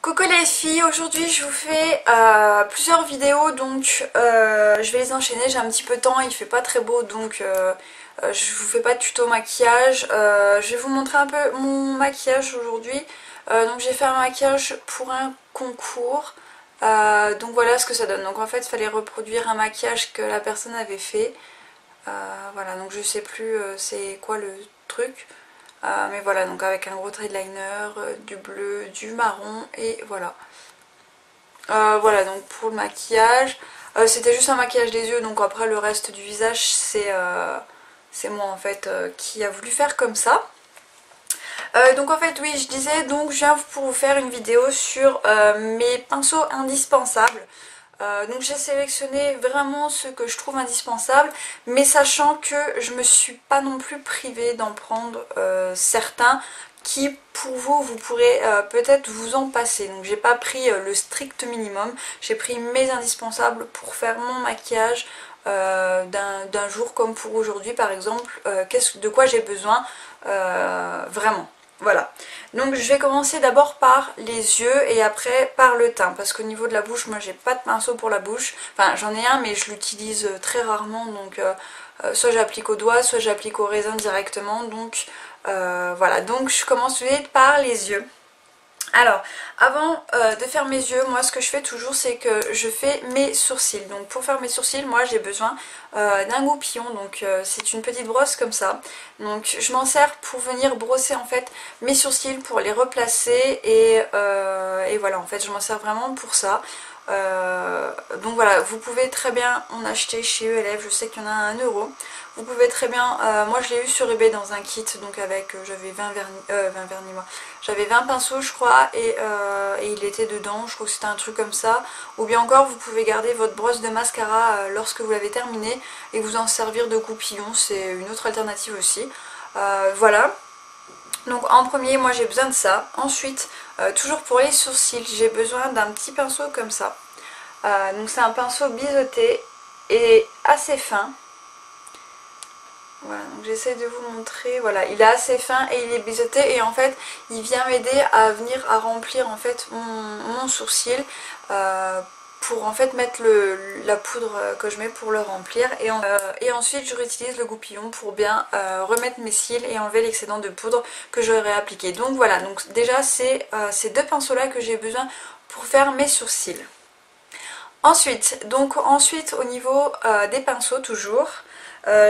Coucou les filles, aujourd'hui je vous fais plusieurs vidéos, donc je vais les enchaîner. J'ai un petit peu de temps, il fait pas très beau, donc je vous fais pas de tuto maquillage. Je vais vous montrer un peu mon maquillage aujourd'hui. Donc j'ai fait un maquillage pour un concours, donc voilà ce que ça donne. Donc en fait il fallait reproduire un maquillage que la personne avait fait. Voilà, donc je sais plus c'est quoi le truc. Mais voilà, donc avec un gros trait de liner, du bleu, du marron et voilà. Voilà, donc pour le maquillage, c'était juste un maquillage des yeux, donc après le reste du visage c'est moi en fait qui a voulu faire comme ça. Donc en fait oui, je disais, donc je viens pour vous faire une vidéo sur mes pinceaux indispensables. Donc j'ai sélectionné vraiment ceux que je trouve indispensables, mais sachant que je me suis pas non plus privée d'en prendre certains qui pour vous, vous pourrez peut-être vous en passer. Donc j'ai pas pris le strict minimum, j'ai pris mes indispensables pour faire mon maquillage d'un jour comme pour aujourd'hui par exemple. De quoi j'ai besoin vraiment. Voilà, donc je vais commencer d'abord par les yeux et après par le teint, parce qu'au niveau de la bouche, moi j'ai pas de pinceau pour la bouche, enfin j'en ai un mais je l'utilise très rarement, donc soit j'applique au doigt, soit j'applique au raisin directement, donc voilà, donc je commence tout de suite par les yeux. Alors, avant de faire mes yeux, moi ce que je fais toujours c'est que je fais mes sourcils. Donc pour faire mes sourcils, moi j'ai besoin d'un goupillon, donc c'est une petite brosse comme ça. Donc je m'en sers pour venir brosser en fait mes sourcils, pour les replacer et voilà, en fait je m'en sers vraiment pour ça. Donc voilà, vous pouvez très bien en acheter chez ELF, je sais qu'il y en a à 1€. Vous pouvez très bien, moi je l'ai eu sur eBay dans un kit, donc avec, j'avais 20 pinceaux je crois, et il était dedans, je crois que c'était un truc comme ça. Ou bien encore, vous pouvez garder votre brosse de mascara lorsque vous l'avez terminé et vous en servir de goupillon, c'est une autre alternative aussi. Voilà. Donc en premier, moi j'ai besoin de ça. Ensuite, toujours pour les sourcils, j'ai besoin d'un petit pinceau comme ça. Donc c'est un pinceau biseauté et assez fin. Voilà, donc j'essaie de vous montrer. Voilà, il est assez fin et il est biseauté et en fait il vient m'aider à venir à remplir en fait mon sourcil pour en fait mettre la poudre que je mets pour le remplir et ensuite je réutilise le goupillon pour bien remettre mes cils et enlever l'excédent de poudre que j'aurais appliqué. Donc voilà, donc déjà c'est ces deux pinceaux là que j'ai besoin pour faire mes sourcils. Ensuite au niveau des pinceaux toujours,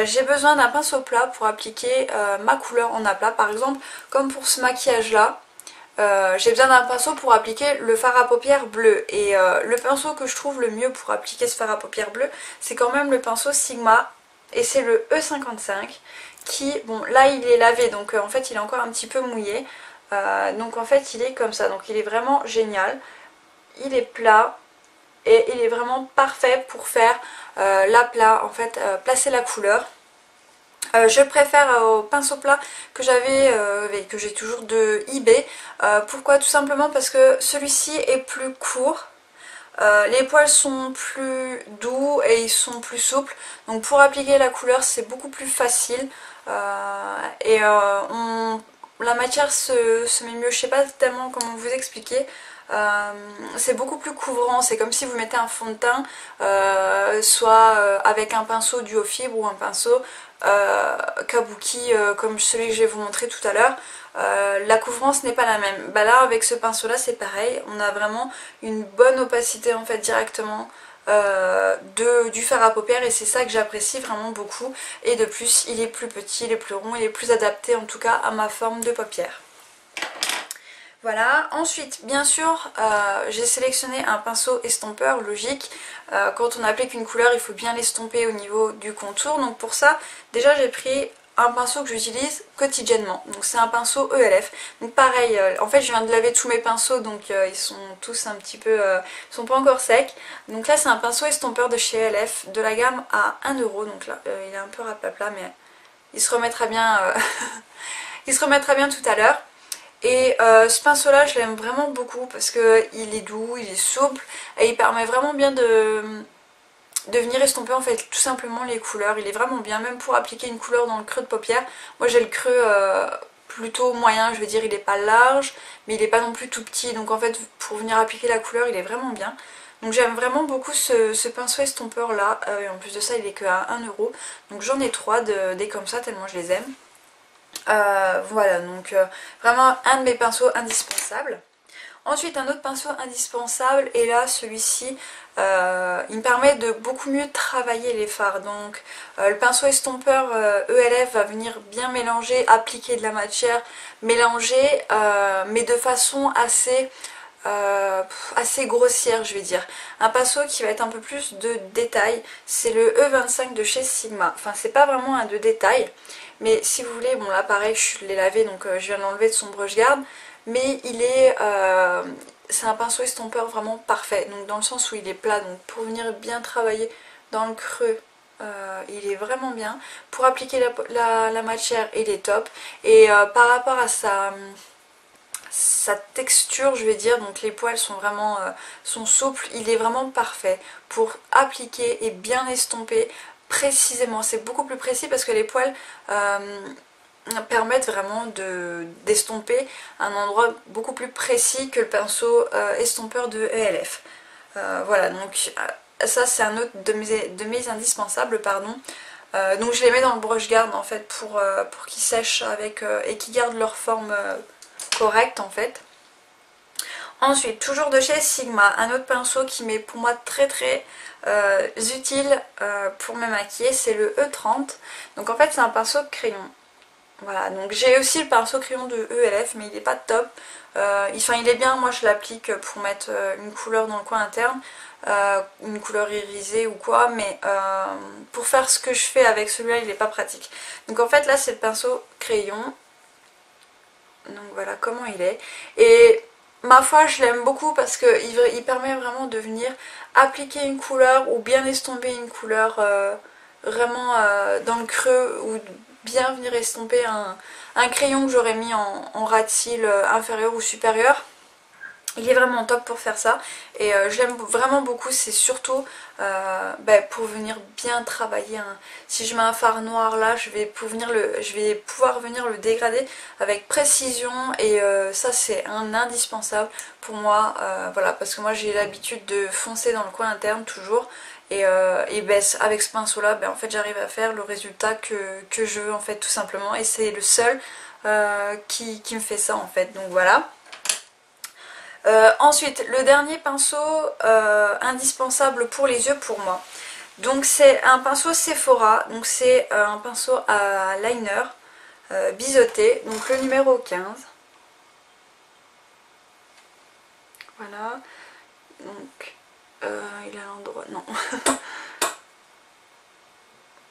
j'ai besoin d'un pinceau plat pour appliquer ma couleur en aplat. Par exemple, comme pour ce maquillage là, j'ai besoin d'un pinceau pour appliquer le fard à paupières bleu. Et le pinceau que je trouve le mieux pour appliquer ce fard à paupières bleu, c'est quand même le pinceau Sigma. Et c'est le E55 qui, bon là il est lavé, donc en fait il est encore un petit peu mouillé. Donc en fait il est comme ça, donc il est vraiment génial. Il est plat. Et il est vraiment parfait pour faire l'aplat, en fait placer la couleur. Je préfère au pinceau plat que j'avais et que j'ai toujours de eBay. Pourquoi? Tout simplement parce que celui-ci est plus court. Les poils sont plus doux et ils sont plus souples. Donc pour appliquer la couleur c'est beaucoup plus facile. La matière se met mieux, je sais pas tellement comment vous expliquer. C'est beaucoup plus couvrant, c'est comme si vous mettez un fond de teint soit avec un pinceau duo fibre ou un pinceau kabuki comme celui que je vais vous montrer tout à l'heure. La couvrance n'est pas la même. Bah là avec ce pinceau là c'est pareil, on a vraiment une bonne opacité en fait directement du fard à paupières et c'est ça que j'apprécie vraiment beaucoup. Et de plus il est plus petit, il est plus rond, il est plus adapté en tout cas à ma forme de paupières. Voilà, ensuite bien sûr j'ai sélectionné un pinceau estompeur logique. Quand on applique une couleur il faut bien l'estomper au niveau du contour, donc pour ça déjà j'ai pris un pinceau que j'utilise quotidiennement, donc c'est un pinceau ELF. Donc pareil, en fait je viens de laver tous mes pinceaux, donc ils sont tous un petit peu, ils sont pas encore secs. Donc là c'est un pinceau estompeur de chez ELF de la gamme à 1€, donc là il est un peu raplapla mais il se remettra bien il se remettra bien tout à l'heure. Et ce pinceau là je l'aime vraiment beaucoup parce qu'il est doux, il est souple et il permet vraiment bien de venir estomper en fait tout simplement les couleurs. Il est vraiment bien, même pour appliquer une couleur dans le creux de paupière. Moi j'ai le creux plutôt moyen, je veux dire il est pas large mais il est pas non plus tout petit, donc en fait pour venir appliquer la couleur il est vraiment bien. Donc j'aime vraiment beaucoup ce pinceau estompeur là, et en plus de ça il est que à 1 €, donc j'en ai 3 des comme ça tellement je les aime. Voilà, donc vraiment un de mes pinceaux indispensables. Ensuite un autre pinceau indispensable, et là celui-ci il me permet de beaucoup mieux travailler les fards. Donc le pinceau estompeur ELF va venir bien mélanger, appliquer de la matière, mélanger, mais de façon assez grossière, je vais dire. Un pinceau qui va être un peu plus de détail, c'est le E25 de chez Sigma. Enfin c'est pas vraiment un de détail, mais si vous voulez, bon là pareil je l'ai lavé, donc je viens de l'enlever de son brush guard, mais c'est un pinceau estompeur vraiment parfait, donc dans le sens où il est plat, donc pour venir bien travailler dans le creux, il est vraiment bien. Pour appliquer la matière, il est top. Et par rapport à sa texture, je vais dire, donc les poils sont vraiment sont souples, il est vraiment parfait pour appliquer et bien estomper précisément. C'est beaucoup plus précis parce que les poils permettent vraiment d'estomper un endroit beaucoup plus précis que le pinceau estompeur de ELF. Voilà, donc ça c'est un autre de mes indispensables, pardon. Donc je les mets dans le brush guard en fait pour qu'ils sèchent avec et qu'ils gardent leur forme correcte en fait. Ensuite, toujours de chez Sigma, un autre pinceau qui m'est pour moi très utile pour me maquiller, c'est le E30. Donc en fait c'est un pinceau crayon. Voilà, donc j'ai aussi le pinceau crayon de ELF, mais il n'est pas top. Enfin il est bien, moi je l'applique pour mettre une couleur dans le coin interne, une couleur irisée ou quoi, mais pour faire ce que je fais avec celui-là il n'est pas pratique. Donc en fait là c'est le pinceau crayon, donc voilà comment il est, et ma foi je l'aime beaucoup parce qu'il permet vraiment de venir appliquer une couleur ou bien estomper une couleur vraiment dans le creux, ou bien venir estomper un crayon que j'aurais mis en ras de cils inférieur ou supérieur. Il est vraiment top pour faire ça, et je l'aime vraiment beaucoup. C'est surtout pour venir bien travailler. Si je mets un fard noir là, je vais pouvoir venir le dégrader avec précision, et ça c'est un indispensable pour moi. Voilà, parce que moi j'ai l'habitude de foncer dans le coin interne toujours. Et avec ce pinceau là, en fait j'arrive à faire le résultat que je veux en fait, tout simplement. Et c'est le seul qui me fait ça en fait, donc voilà. Ensuite, le dernier pinceau indispensable pour les yeux pour moi. Donc c'est un pinceau Sephora, donc c'est un pinceau à liner biseauté, donc le numéro 15. Voilà, donc il a l'endroit, non.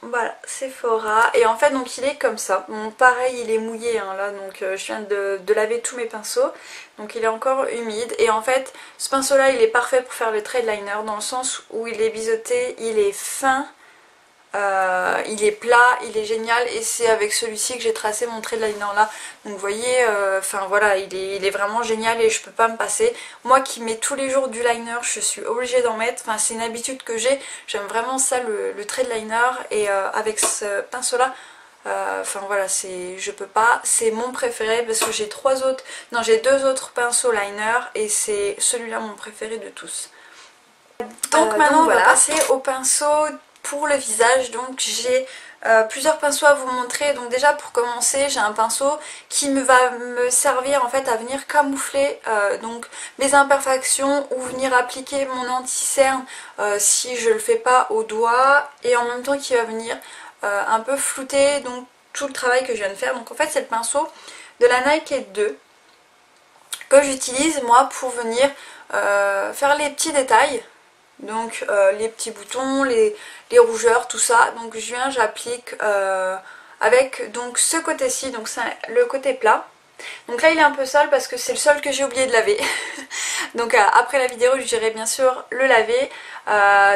Voilà, Sephora, et en fait donc il est comme ça. Bon, pareil il est mouillé hein, là, donc je viens de laver tous mes pinceaux, donc il est encore humide. Et en fait ce pinceau là il est parfait pour faire le trade liner, dans le sens où il est biseauté, il est fin, il est plat, il est génial, et c'est avec celui-ci que j'ai tracé mon trade liner là. Donc vous voyez, enfin voilà, il est vraiment génial et je peux pas me passer. Moi qui mets tous les jours du liner, je suis obligée d'en mettre, enfin c'est une habitude que j'aime vraiment ça, le trade liner. Et avec ce pinceau là, enfin voilà, je peux pas, c'est mon préféré parce que j'ai j'ai deux autres pinceaux liner et c'est celui-là mon préféré de tous. Donc maintenant on va passer au pinceau pour le visage. Donc j'ai plusieurs pinceaux à vous montrer. Donc déjà pour commencer, j'ai un pinceau qui va me servir en fait à venir camoufler donc mes imperfections, ou venir appliquer mon anti-cerne si je le fais pas au doigt, et en même temps qui va venir un peu flouter donc tout le travail que je viens de faire. Donc en fait c'est le pinceau de la Nike 2 que j'utilise moi pour venir faire les petits détails. Donc les petits boutons, les rougeurs, tout ça. Donc j'applique avec donc ce côté-ci, donc c'est le côté plat. Donc là il est un peu sale parce que c'est le seul que j'ai oublié de laver. Donc après la vidéo j'irai bien sûr le laver.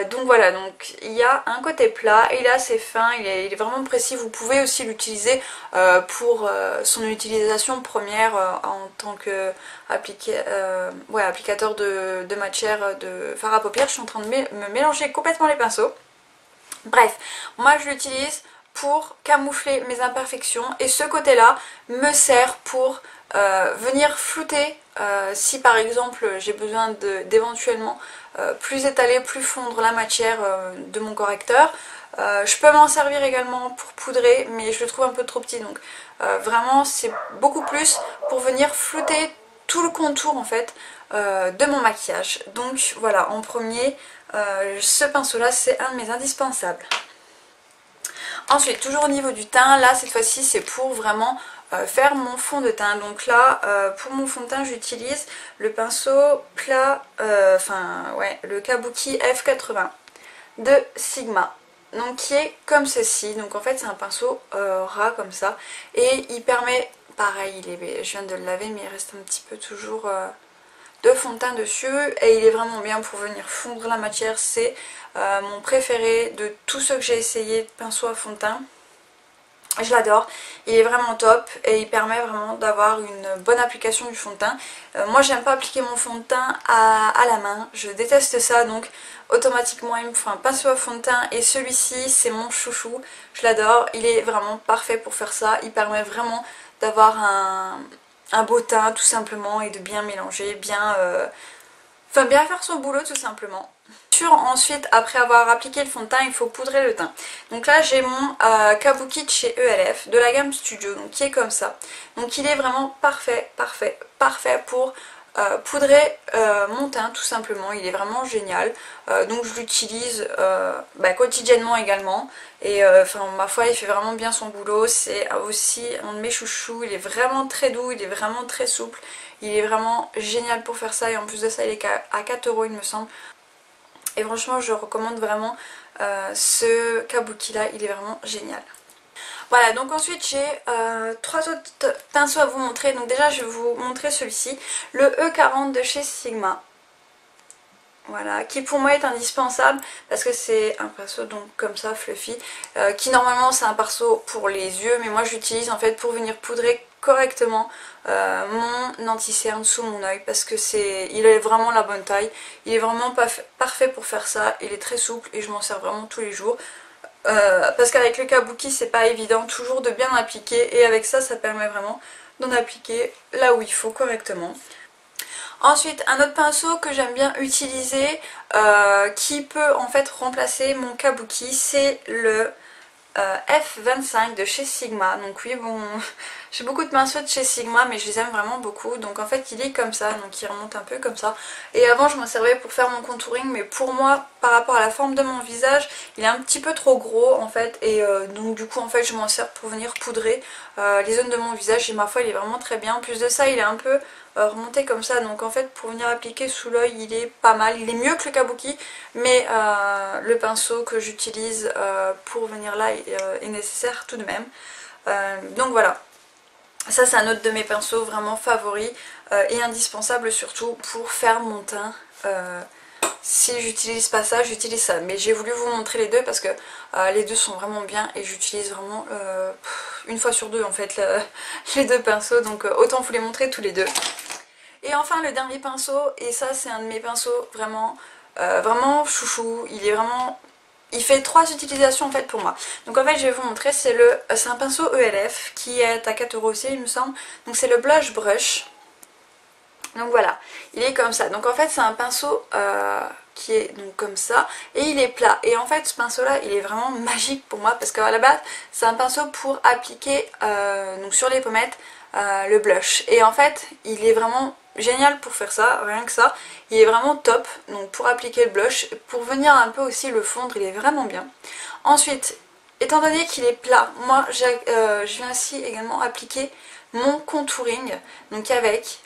Donc voilà, donc il y a un côté plat, et là c'est fin, il est vraiment précis. Vous pouvez aussi l'utiliser pour son utilisation première en tant que applicateur de matière de fard à paupières. Je suis en train de me mélanger complètement les pinceaux. Bref, moi je l'utilise pour camoufler mes imperfections et ce côté là me sert pour venir flouter si par exemple j'ai besoin d'éventuellement plus étaler, plus fondre la matière de mon correcteur. Je peux m'en servir également pour poudrer mais je le trouve un peu trop petit, donc vraiment c'est beaucoup plus pour venir flouter tout le contour en fait de mon maquillage. Donc voilà, en premier ce pinceau là c'est un de mes indispensables. Ensuite, toujours au niveau du teint, là cette fois-ci c'est pour vraiment faire mon fond de teint. Donc là pour mon fond de teint j'utilise le pinceau plat, le Kabuki F80 de Sigma. Donc qui est comme ceci. Donc en fait c'est un pinceau ras comme ça. Et il permet, pareil, je viens de le laver mais il reste un petit peu toujours de fond de teint dessus. Et il est vraiment bien pour venir fondre la matière. C'est mon préféré de tous ceux que j'ai essayé de pinceau à fond de teint. Je l'adore, il est vraiment top et il permet vraiment d'avoir une bonne application du fond de teint. Moi j'aime pas appliquer mon fond de teint à la main, je déteste ça, donc automatiquement il me faut un pinceau à fond de teint et celui-ci c'est mon chouchou, je l'adore, il est vraiment parfait pour faire ça, il permet vraiment d'avoir un beau teint tout simplement et de bien mélanger, bien faire son boulot tout simplement. Ensuite, après avoir appliqué le fond de teint, il faut poudrer le teint. Donc là j'ai mon Kabuki de chez ELF de la gamme Studio, donc qui est comme ça. Donc il est vraiment parfait pour poudrer mon teint tout simplement. Il est vraiment génial. Donc je l'utilise quotidiennement également. Et ma foi il fait vraiment bien son boulot. C'est aussi un de mes chouchous. Il est vraiment très doux, il est vraiment très souple. Il est vraiment génial pour faire ça. Et en plus de ça il est à 4 € il me semble. Et franchement je recommande vraiment ce Kabuki là, il est vraiment génial. Voilà, donc ensuite j'ai 3 autres pinceaux à vous montrer. Donc déjà je vais vous montrer celui-ci, le E40 de chez Sigma. Voilà, qui pour moi est indispensable parce que c'est un pinceau donc comme ça fluffy, qui normalement c'est un pinceau pour les yeux, mais moi j'utilise en fait pour venir poudrer correctement mon anti-cerne sous mon oeil parce que il est vraiment la bonne taille, il est vraiment parfait pour faire ça, il est très souple et je m'en sers vraiment tous les jours. Parce qu'avec le Kabuki c'est pas évident toujours de bien appliquer et avec ça ça permet vraiment d'en appliquer là où il faut correctement. Ensuite un autre pinceau que j'aime bien utiliser qui peut en fait remplacer mon Kabuki, c'est le F25 de chez Sigma. Donc oui bon j'ai beaucoup de pinceaux de chez Sigma mais je les aime vraiment beaucoup. Donc en fait il est comme ça, donc il remonte un peu comme ça. Et avant je m'en servais pour faire mon contouring mais pour moi par rapport à la forme de mon visage il est un petit peu trop gros en fait. Et donc du coup en fait je m'en sers pour venir poudrer les zones de mon visage et ma foi il est vraiment très bien. En plus de ça il est un peu remonté comme ça, donc en fait pour venir appliquer sous l'œil il est pas mal, il est mieux que le Kabuki mais le pinceau que j'utilise pour venir là est nécessaire tout de même. Donc voilà, ça c'est un autre de mes pinceaux vraiment favoris et indispensable surtout pour faire mon teint. Si j'utilise pas ça, j'utilise ça, mais j'ai voulu vous montrer les deux parce que les deux sont vraiment bien et j'utilise vraiment une fois sur deux en fait les deux pinceaux, donc autant vous les montrer tous les deux. Et enfin le dernier pinceau, et ça c'est un de mes pinceaux vraiment chouchou, il fait 3 utilisations en fait pour moi. Donc en fait je vais vous montrer, c'est un pinceau ELF qui est à 4 € aussi il me semble. Donc c'est le Blush Brush. Donc voilà, il est comme ça. Donc en fait c'est un pinceau qui est donc comme ça et il est plat. Et en fait ce pinceau là il est vraiment magique pour moi parce qu'à la base c'est un pinceau pour appliquer donc sur les pommettes le blush. Et en fait il est vraiment génial pour faire ça, rien que ça. Il est vraiment top donc pour appliquer le blush, pour venir un peu aussi le fondre, il est vraiment bien. Ensuite, étant donné qu'il est plat, moi je viens aussi également appliquer mon contouring, donc avec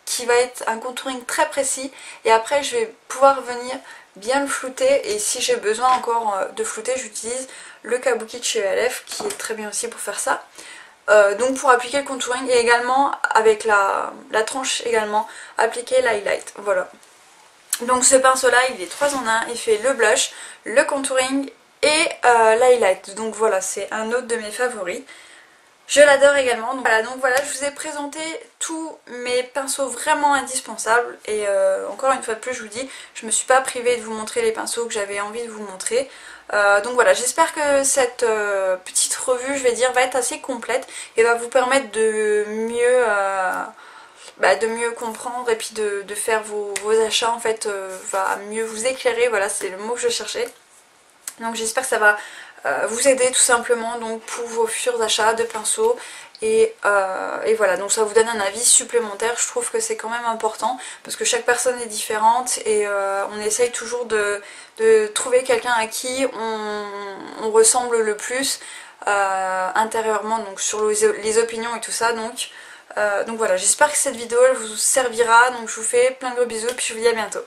qui va être un contouring très précis et après je vais pouvoir venir bien le flouter. Et si j'ai besoin encore de flouter, j'utilise le Kabuki de chez ELF qui est très bien aussi pour faire ça. Donc pour appliquer le contouring et également avec la tranche également appliquer l'highlight. Voilà. Donc ce pinceau là il est 3 en 1, il fait le blush, le contouring et l'highlight. Donc voilà, c'est un autre de mes favoris. Je l'adore également. Donc voilà, je vous ai présenté tous mes pinceaux vraiment indispensables. Et encore une fois de plus, je vous dis, je me suis pas privée de vous montrer les pinceaux que j'avais envie de vous montrer. Donc voilà, j'espère que cette petite revue, je vais dire, va être assez complète et va vous permettre de mieux comprendre et puis de faire vos achats en fait, va mieux vous éclairer, voilà c'est le mot que je cherchais. Donc j'espère que ça va vous aider tout simplement donc pour vos futurs achats de pinceaux et voilà, donc ça vous donne un avis supplémentaire. Je trouve que c'est quand même important parce que chaque personne est différente et on essaye toujours de trouver quelqu'un à qui on ressemble le plus intérieurement, donc sur les opinions et tout ça. Donc voilà, j'espère que cette vidéo elle vous servira, donc je vous fais plein de gros bisous puis je vous dis à bientôt.